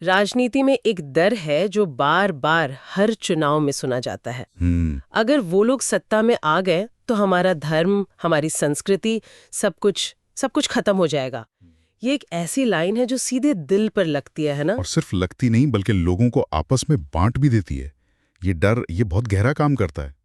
राजनीति में एक डर है जो बार बार हर चुनाव में सुना जाता है। अगर वो लोग सत्ता में आ गए तो हमारा धर्म, हमारी संस्कृति, सब कुछ खत्म हो जाएगा। ये एक ऐसी लाइन है जो सीधे दिल पर लगती है ना? और सिर्फ लगती नहीं बल्कि लोगों को आपस में बांट भी देती है। ये डर ये बहुत गहरा काम करता है।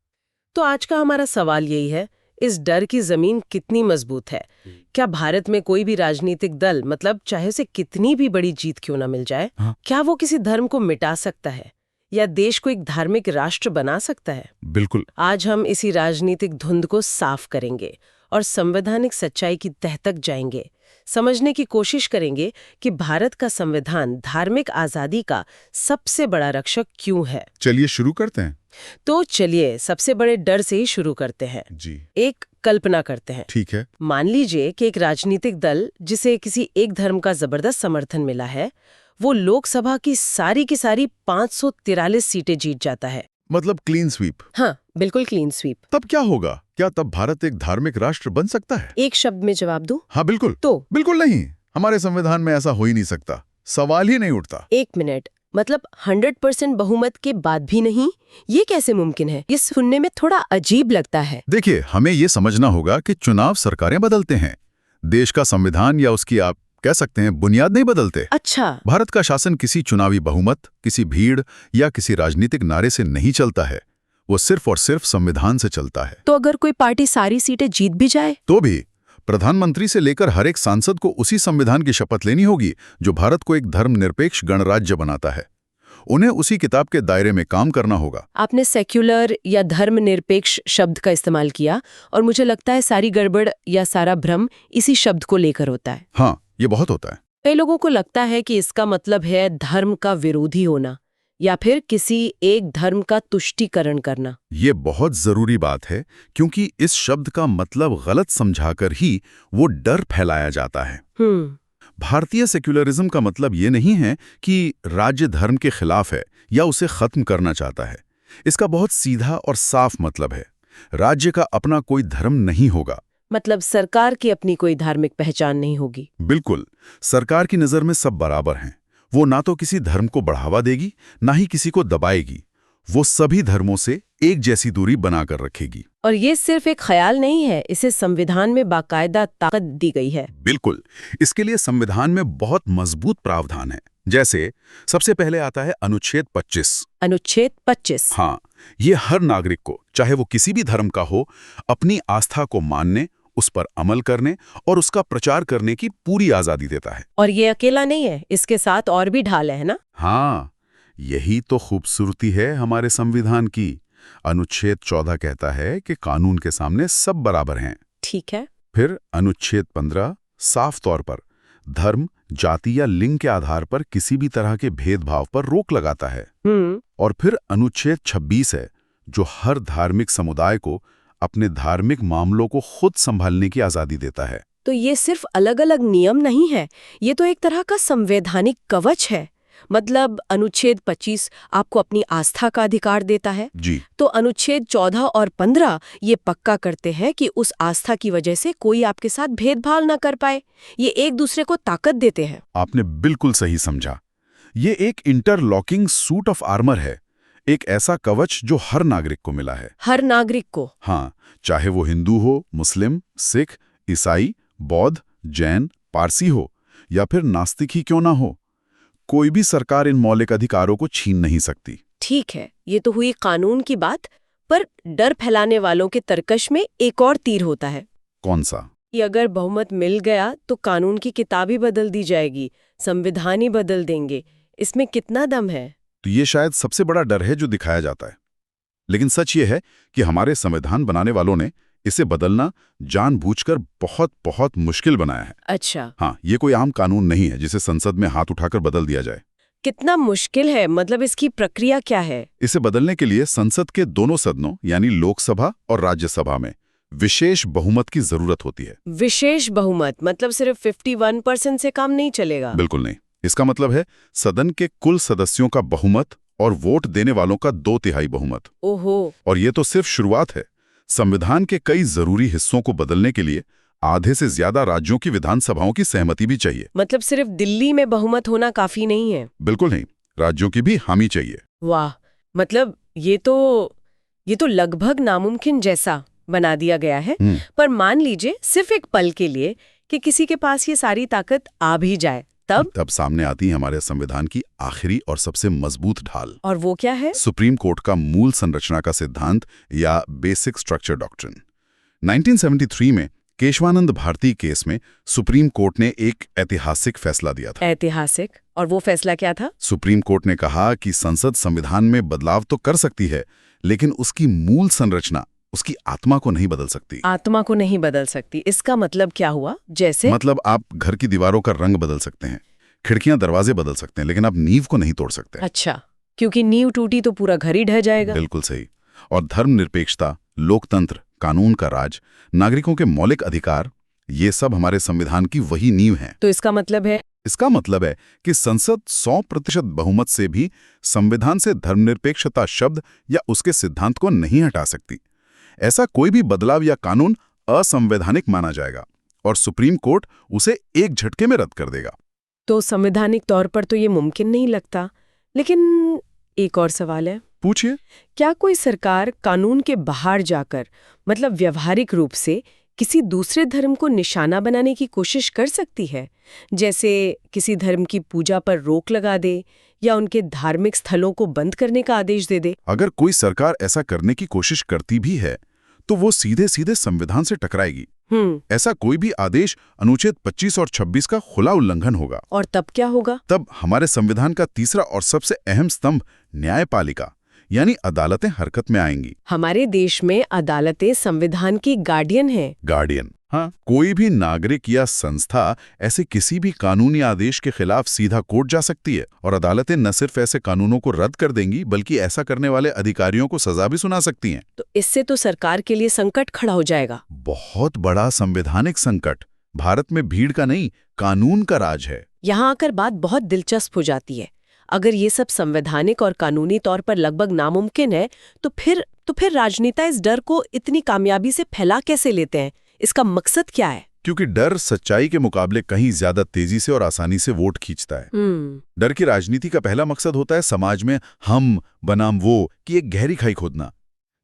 तो आज का हमारा सवाल यही है, इस डर की जमीन कितनी मजबूत है? क्या भारत में कोई भी राजनीतिक दल, मतलब चाहे उसे कितनी भी बड़ी जीत क्यों ना मिल जाए, क्या वो किसी धर्म को मिटा सकता है या देश को एक धार्मिक राष्ट्र बना सकता है? बिल्कुल। आज हम इसी राजनीतिक धुंध को साफ करेंगे और संवैधानिक सच्चाई की तह तक जाएंगे। समझने की कोशिश करेंगे कि भारत का संविधान धार्मिक आजादी का सबसे बड़ा रक्षक क्यों है। चलिए शुरू करते हैं। तो चलिए सबसे बड़े डर से ही शुरू करते हैं जी। एक कल्पना करते हैं। ठीक है। मान लीजिए कि एक राजनीतिक दल जिसे किसी एक धर्म का जबरदस्त समर्थन मिला है, वो लोकसभा की सारी 543 सीटें जीत जाता है। मतलब क्लीन स्वीप। हाँ, बिल्कुल क्लीन स्वीप। तब क्या होगा? क्या तब भारत एक धार्मिक राष्ट्र बन सकता है? एक शब्द में जवाब दूं? हाँ बिल्कुल। तो बिल्कुल नहीं, हमारे संविधान में ऐसा हो ही नहीं सकता। सवाल ही नहीं उठता। एक मिनट, मतलब 100% बहुमत के बाद भी नहीं? ये कैसे मुमकिन है? ये सुनने में थोड़ा अजीब लगता है। देखिए, हमें ये समझना होगा कि चुनाव सरकारें बदलते हैं, देश का संविधान या उसकी आप कह सकते हैं बुनियाद नहीं बदलते। अच्छा। भारत का शासन किसी चुनावी बहुमत, किसी भीड़ या किसी राजनीतिक नारे से नहीं चलता है, वो सिर्फ और सिर्फ संविधान से चलता है। तो अगर कोई पार्टी सारी सीटें जीत भी जाए तो भी प्रधानमंत्री से लेकर हर एक सांसद को उसी संविधान की शपथ लेनी होगी जो भारत को एक धर्मनिरपेक्ष गणराज्य बनाता है। उन्हें उसी किताब के दायरे में काम करना होगा। आपने सेक्युलर या धर्मनिरपेक्ष शब्द का इस्तेमाल किया और मुझे लगता है सारी गड़बड़ या सारा भ्रम इसी शब्द को लेकर होता है। हाँ, ये बहुत होता है। कई लोगों को लगता है कि इसका मतलब है धर्म का विरोधी होना या फिर किसी एक धर्म का तुष्टीकरण करना। ये बहुत जरूरी बात है, क्योंकि इस शब्द का मतलब गलत समझाकर ही वो डर फैलाया जाता है। भारतीय सेक्युलरिज्म का मतलब ये नहीं है कि राज्य धर्म के खिलाफ है या उसे खत्म करना चाहता है। इसका बहुत सीधा और साफ मतलब है, राज्य का अपना कोई धर्म नहीं होगा। मतलब सरकार की अपनी कोई धार्मिक पहचान नहीं होगी। बिल्कुल। सरकार की नजर में सब बराबर हैं। वो ना तो किसी धर्म को बढ़ावा देगी, ना ही किसी को दबाएगी। वो सभी धर्मों से एक जैसी दूरी बनाकर रखेगी। और ये सिर्फ एक ख्याल नहीं है, इसे संविधान में बाकायदा ताकत दी गई है। बिल्कुल। इसके लिए संविधान में बहुत मजबूत प्रावधान है। जैसे सबसे पहले आता है अनुच्छेद 25। अनुच्छेद 25। हाँ, ये हर नागरिक को, चाहे वो किसी भी धर्म का हो, अपनी आस्था को मानने, उस पर अमल करने और उसका प्रचार करने की पूरी आजादी देता है। और ये अकेला नहीं है, इसके साथ और भी ढाल है ना? हाँ, यही तो खूबसूरती है हमारे संविधान की। अनुच्छेद 14 कहता है कि कानून के सामने सब बराबर हैं। ठीक है। फिर अनुच्छेद 15 साफ तौर पर धर्म, जाति या लिंग के आधार पर किसी भी तरह के भेदभाव पर रोक लगाता है। और फिर अनुच्छेद 26 है, जो हर धार्मिक समुदाय को अपने धार्मिक मामलों को खुद संभालने की आजादी देता है। तो ये सिर्फ अलग-अलग नियम नहीं है, ये तो एक तरह का संवैधानिक कवच है। मतलब अनुच्छेद 25 आपको अपनी आस्था का अधिकार देता है जी। तो अनुच्छेद 14 और 15 ये पक्का करते हैं कि उस आस्था की वजह से कोई आपके साथ भेदभाव न कर पाए। ये एक दूसरे को ताकत देते हैं। आपने बिल्कुल सही समझा। ये एक इंटरलॉकिंग सूट ऑफ आर्मर है, एक ऐसा कवच जो हर नागरिक को मिला है। हर नागरिक को? हाँ, चाहे वो हिंदू हो, मुस्लिम, सिख, ईसाई, बौद्ध, जैन, पारसी हो या फिर नास्तिक ही क्यों ना हो, कोई भी सरकार इन मौलिक अधिकारों को छीन नहीं सकती। ठीक है, ये तो हुई कानून की बात, पर डर फैलाने वालों के तर्कश में एक और तीर होता है। कौन सा? कि अगर बहुमत मिल गया तो कानून की किताब ही बदल दी जाएगी, संविधान ही बदल देंगे। इसमें कितना दम है? तो ये शायद सबसे बड़ा डर है जो दिखाया जाता है। लेकिन सच ये है कि हमारे संविधान बनाने वालों ने इसे बदलना जानबूझकर बहुत बहुत मुश्किल बनाया है। अच्छा। हाँ, ये कोई आम कानून नहीं है जिसे संसद में हाथ उठाकर बदल दिया जाए। कितना मुश्किल है? मतलब इसकी प्रक्रिया क्या है? इसे बदलने के लिए संसद के दोनों सदनों यानी लोकसभा और राज्यसभा में विशेष बहुमत की जरूरत होती है। विशेष बहुमत मतलब सिर्फ 51% से काम नहीं चलेगा? बिल्कुल नहीं। इसका मतलब है सदन के कुल सदस्यों का बहुमत और वोट देने वालों का 2/3 बहुमत। ओहो। और ये तो सिर्फ शुरुआत है। संविधान के कई जरूरी हिस्सों को बदलने के लिए आधे से ज्यादा राज्यों की विधानसभाओं की सहमति भी चाहिए। मतलब सिर्फ दिल्ली में बहुमत होना काफी नहीं है? बिल्कुल नहीं, राज्यों की भी हामी चाहिए। वाह, मतलब ये तो लगभग नामुमकिन जैसा बना दिया गया है। पर मान लीजिए सिर्फ एक पल के लिए कि किसी के पास ये सारी ताकत आ भी जाए, तब सामने आती है हमारे संविधान की आखिरी और सबसे मजबूत ढाल। और वो क्या है? सुप्रीम कोर्ट का मूल संरचना का सिद्धांत या बेसिक स्ट्रक्चर डॉक्ट्रिन। 1973 में केशवानंद भारती केस में सुप्रीम कोर्ट ने एक ऐतिहासिक फैसला दिया था। ऐतिहासिक? और वो फैसला क्या था? सुप्रीम कोर्ट ने कहा कि संसद संविधान में बदलाव तो कर सकती है, लेकिन उसकी मूल संरचना, उसकी आत्मा को नहीं बदल सकती। आत्मा को नहीं बदल सकती, इसका मतलब क्या हुआ? जैसे मतलब आप घर की दीवारों का रंग बदल सकते हैं, खिड़कियां दरवाजे बदल सकते हैं, लेकिन आप नींव को नहीं तोड़ सकते। अच्छा, क्योंकि नींव टूटी तो पूरा घर ही ढह जाएगा। बिल्कुल सही। और धर्मनिरपेक्षता, लोकतंत्र, कानून का राज, नागरिकों के मौलिक अधिकार, ये सब हमारे संविधान की वही नींव है। तो इसका मतलब है कि संसद 100% बहुमत से भी संविधान से धर्मनिरपेक्षता शब्द या उसके सिद्धांत को नहीं हटा सकती। ऐसा कोई भी बदलाव या कानून असंवैधानिक माना जाएगा और सुप्रीम कोर्ट उसे एक झटके में रद्द कर देगा। तो संवैधानिक तौर पर तो ये मुमकिन नहीं लगता। लेकिन एक और सवाल है। पूछिए। क्या कोई सरकार कानून के बाहर जाकर, मतलब व्यवहारिक रूप से, किसी दूसरे धर्म को निशाना बनाने की कोशिश कर सकती है? जैसे किसी धर्म की पूजा पर रोक लगा दे या उनके धार्मिक स्थलों को बंद करने का आदेश दे दे? अगर कोई सरकार ऐसा करने की कोशिश करती भी है तो वो सीधे सीधे संविधान से टकराएगी। ऐसा कोई भी आदेश अनुच्छेद 25 और 26 का खुला उल्लंघन होगा। और तब क्या होगा? तब हमारे संविधान का तीसरा और सबसे अहम स्तंभ, न्यायपालिका यानी अदालतें हरकत में आएंगी। हमारे देश में अदालतें संविधान की गार्डियन हैं। गार्डियन, हाँ। कोई भी नागरिक या संस्था ऐसे किसी भी कानूनी आदेश के खिलाफ सीधा कोर्ट जा सकती है और अदालतें न सिर्फ ऐसे कानूनों को रद्द कर देंगी बल्कि ऐसा करने वाले अधिकारियों को सजा भी सुना सकती हैं। तो इससे तो सरकार के लिए संकट खड़ा हो जाएगा। बहुत बड़ा संवैधानिक संकट। भारत में भीड़ का नहीं, कानून का राज है। यहाँ आकर बात बहुत दिलचस्प हो जाती है। अगर ये सब संवैधानिक और कानूनी तौर पर लगभग नामुमकिन है, तो फिर राजनेता इस डर को इतनी कामयाबी से फैला कैसे लेते हैं? इसका मकसद क्या है? क्योंकि डर सच्चाई के मुकाबले कहीं ज्यादा तेजी से और आसानी से वोट खींचता है। डर की राजनीति का पहला मकसद होता है समाज में हम बनाम वो की एक गहरी खाई खोदना।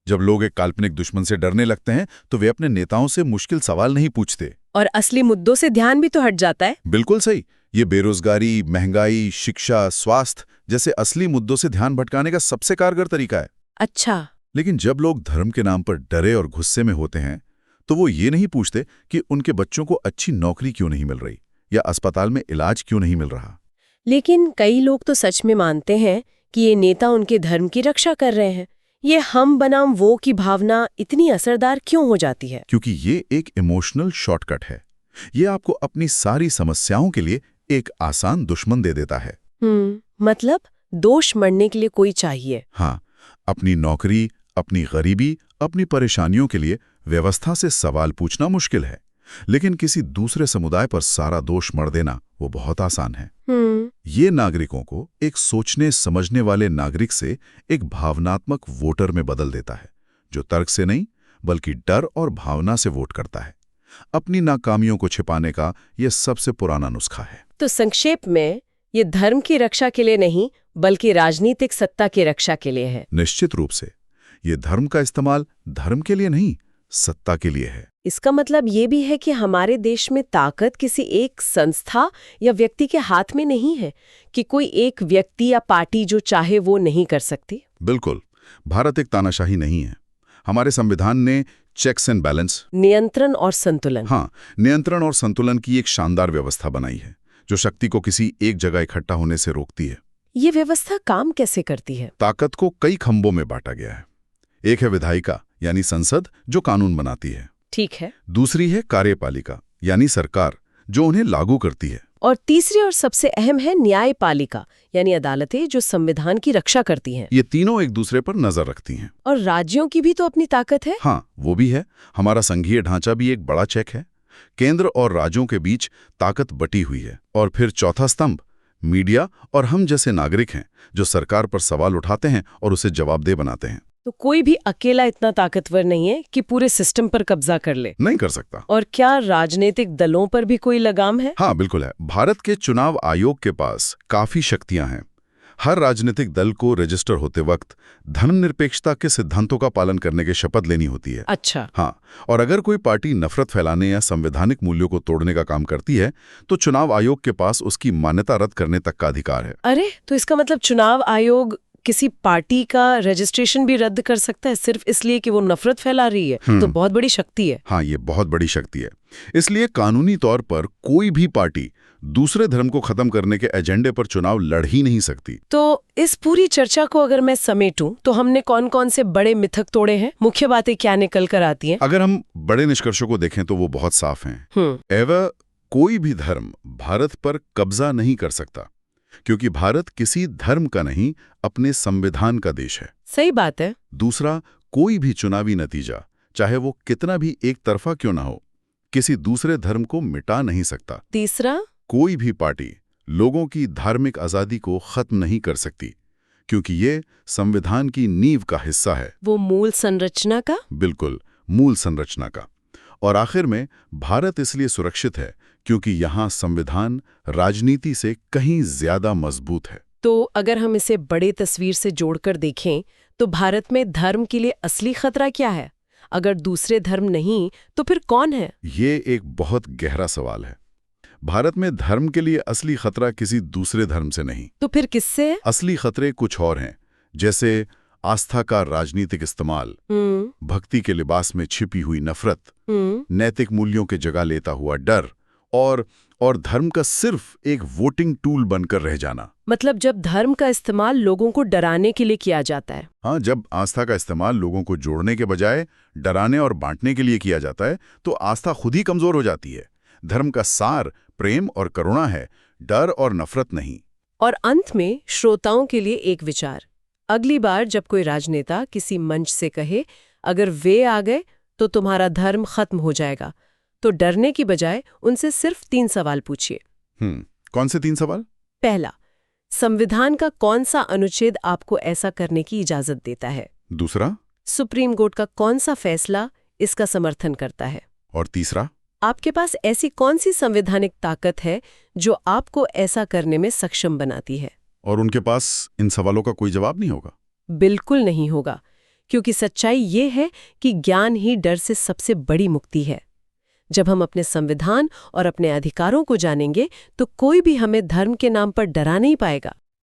जब लोग एक काल्पनिक दुश्मन से डरने लगते हैं तो वे अपने नेताओं से मुश्किल सवाल नहीं पूछते और असली मुद्दों से ध्यान भी तो हट जाता है। बिल्कुल सही। ये बेरोजगारी, महंगाई, शिक्षा, स्वास्थ्य जैसे असली मुद्दों से ध्यान भटकाने का सबसे कारगर तरीका है। अच्छा। लेकिन जब लोग धर्म के नाम पर डरे और गुस्से में होते हैं तो वो ये नहीं पूछते कि उनके बच्चों को अच्छी नौकरी क्यों नहीं मिल रही या अस्पताल में इलाज क्यों नहीं मिल रहा। लेकिन कई लोग तो सच में मानते हैं कि ये नेता उनके धर्म की रक्षा कर रहे हैं। ये हम बनाम वो की भावना इतनी असरदार क्यों हो जाती है? क्योंकि ये एक इमोशनल शॉर्टकट है। ये आपको अपनी सारी समस्याओं के लिए एक आसान दुश्मन दे देता है। मतलब दोष मढ़ने के लिए कोई चाहिए। हाँ, अपनी नौकरी, अपनी गरीबी, अपनी परेशानियों के लिए व्यवस्था से सवाल पूछना मुश्किल है, लेकिन किसी दूसरे समुदाय पर सारा दोष मढ़ देना वो बहुत आसान है। ये नागरिकों को एक सोचने समझने वाले नागरिक से एक भावनात्मक वोटर में बदल देता है, जो तर्क से नहीं बल्कि डर और भावना से वोट करता है। अपनी नाकामियों को छिपाने का यह सबसे पुराना नुस्खा है। तो संक्षेप में ये धर्म की रक्षा के लिए नहीं बल्कि राजनीतिक सत्ता की रक्षा के लिए है। निश्चित रूप से ये धर्म का इस्तेमाल धर्म के लिए नहीं, सत्ता के लिए है। इसका मतलब ये भी है कि हमारे देश में ताकत किसी एक संस्था या व्यक्ति के हाथ में नहीं है, कि कोई एक व्यक्ति या पार्टी जो चाहे वो नहीं कर सकती। बिल्कुल, भारत एक तानाशाही नहीं है। हमारे संविधान ने चेक्स एंड बैलेंस, नियंत्रण और संतुलन, हाँ, नियंत्रण और संतुलन की एक शानदार व्यवस्था बनाई है, जो शक्ति को किसी एक जगह इकट्ठा होने से रोकती है। ये व्यवस्था काम कैसे करती है? ताकत को कई खंभों में बांटा गया है। एक है विधायिका यानी संसद, जो कानून बनाती है। ठीक है। दूसरी है कार्यपालिका यानी सरकार, जो उन्हें लागू करती है। और तीसरी और सबसे अहम है न्यायपालिका यानी अदालतें, जो संविधान की रक्षा करती हैं। ये तीनों एक दूसरे पर नजर रखती हैं। और राज्यों की भी तो अपनी ताकत है। हाँ, वो भी है। हमारा संघीय ढांचा भी एक बड़ा चेक है। केंद्र और राज्यों के बीच ताकत बटी हुई है। और फिर चौथा स्तंभ मीडिया और हम जैसे नागरिक हैं, जो सरकार पर सवाल उठाते हैं और उसे जवाबदेह बनाते हैं। तो कोई भी अकेला इतना ताकतवर नहीं है कि पूरे सिस्टम पर कब्जा कर ले। नहीं कर सकता। और क्या राजनीतिक दलों पर भी कोई लगाम है? हाँ, बिल्कुल है। भारत के चुनाव आयोग के पास काफी शक्तियां हैं। हर राजनीतिक दल को रजिस्टर होते वक्त धर्मनिरपेक्षता के सिद्धांतों का पालन करने की शपथ लेनी होती है। अच्छा। हाँ, और अगर कोई पार्टी नफरत फैलाने या संवैधानिक मूल्यों को तोड़ने का काम करती है तो चुनाव आयोग के पास उसकी मान्यता रद्द करने तक का अधिकार है। अरे, तो इसका मतलब चुनाव आयोग किसी पार्टी का रजिस्ट्रेशन भी रद्द कर सकता है सिर्फ इसलिए कि वो नफरत फैला रही है? तो बहुत बड़ी शक्ति है। हाँ, ये बहुत बड़ी शक्ति है। इसलिए कानूनी तौर पर कोई भी पार्टी दूसरे धर्म को खत्म करने के एजेंडे पर चुनाव लड़ ही नहीं सकती। तो इस पूरी चर्चा को अगर मैं समेटूं तो हमने कौन कौन से बड़े मिथक तोड़े हैं? मुख्य बातें क्या निकल कर आती हैं? अगर हम बड़े निष्कर्षों को देखें तो वो बहुत साफ हैं। एवं कोई भी धर्म भारत पर कब्जा नहीं कर सकता, क्योंकि भारत किसी धर्म का नहीं, अपने संविधान का देश है। सही बात है। दूसरा, कोई भी चुनावी नतीजा, चाहे वो कितना भी एक तरफा क्यों ना हो, किसी दूसरे धर्म को मिटा नहीं सकता। तीसरा, कोई भी पार्टी लोगों की धार्मिक आजादी को खत्म नहीं कर सकती, क्योंकि ये संविधान की नींव का हिस्सा है। वो मूल संरचना का? बिल्कुल, मूल संरचना का। और आखिर में, भारत इसलिए सुरक्षित है क्योंकि यहाँ संविधान राजनीति से कहीं ज्यादा मजबूत है। तो अगर हम इसे बड़े तस्वीर से जोड़कर देखें तो भारत में धर्म के लिए असली खतरा क्या है? अगर दूसरे धर्म नहीं तो फिर कौन है? ये एक बहुत गहरा सवाल है। भारत में धर्म के लिए असली खतरा किसी दूसरे धर्म से नहीं। तो फिर किससे है? असली खतरे कुछ और हैं, जैसे आस्था का राजनीतिक इस्तेमाल, भक्ति के लिबास में छिपी हुई नफरत, नैतिक मूल्यों के जगह लेता हुआ डर और धर्म का सिर्फ एक वोटिंग टूल बनकर रह जाना। मतलब जब धर्म का इस्तेमाल लोगों को डराने के लिए किया जाता है। हाँ, जब आस्था का इस्तेमाल लोगों को जोड़ने के बजाय डराने और बांटने के लिए किया जाता है तो आस्था खुद ही कमजोर हो जाती है। धर्म का सार प्रेम और करुणा है, डर और नफरत नहीं। और अंत में श्रोताओं के लिए एक विचार। अगली बार जब कोई राजनेता किसी मंच से कहे अगर वे आ गए तो तुम्हारा धर्म खत्म हो जाएगा, तो डरने की बजाय उनसे सिर्फ 3 सवाल पूछिए। कौन से 3 सवाल? पहला, संविधान का कौन सा अनुच्छेद आपको ऐसा करने की इजाजत देता है? दूसरा, सुप्रीम कोर्ट का कौन सा फैसला इसका समर्थन करता है? और तीसरा, आपके पास ऐसी कौन सी संवैधानिक ताकत है जो आपको ऐसा करने में सक्षम बनाती है? और उनके पास इन सवालों का कोई जवाब नहीं होगा। बिल्कुल नहीं होगा, क्योंकि सच्चाई ये है कि ज्ञान ही डर से सबसे बड़ी मुक्ति है। जब हम अपने संविधान और अपने अधिकारों को जानेंगे तो कोई भी हमें धर्म के नाम पर डरा नहीं पाएगा।